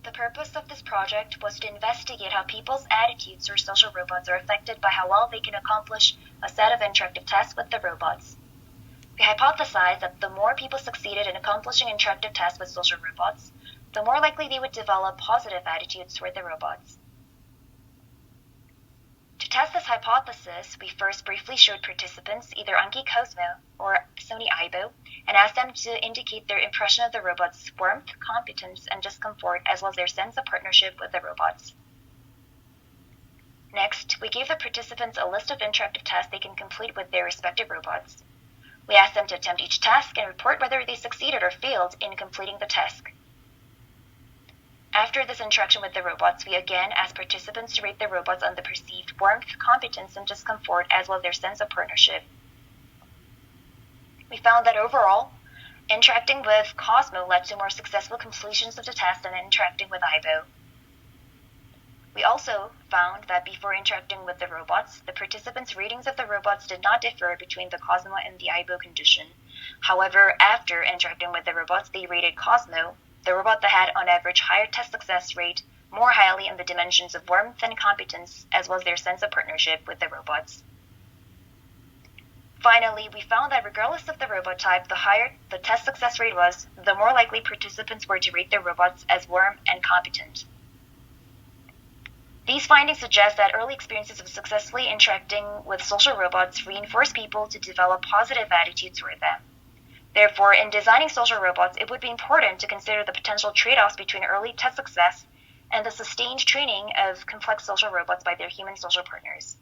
The purpose of this project was to investigate how people's attitudes towards social robots are affected by how well they can accomplish a set of interactive tasks with the robots. We hypothesized that the more people succeeded in accomplishing interactive tasks with social robots, the more likely they would develop positive attitudes toward the robots. To test this hypothesis, we first briefly showed participants either Anki Cosmo or Sony Aibo and asked them to indicate their impression of the robots' warmth, competence, and discomfort, as well as their sense of partnership with the robots. Next, we gave the participants a list of interactive tasks they can complete with their respective robots. We asked them to attempt each task and report whether they succeeded or failed in completing the task. After this interaction with the robots, we again asked participants to rate the robots on the perceived warmth, competence, and discomfort, as well as their sense of partnership. We found that overall, interacting with Cosmo led to more successful completions of the task than interacting with Aibo. We also found that before interacting with the robots, the participants' ratings of the robots did not differ between the Cosmo and the Aibo condition. However, after interacting with the robots, they rated Cosmo, the robot that had on average higher test success rate, more highly in the dimensions of warmth and competence, as well as their sense of partnership with the robots. Finally, we found that regardless of the robot type, the higher the test success rate was, the more likely participants were to rate their robots as warm and competent. These findings suggest that early experiences of successfully interacting with social robots reinforce people to develop positive attitudes toward them. Therefore, in designing social robots, it would be important to consider the potential trade-offs between early test success and the sustained training of complex social robots by their human social partners.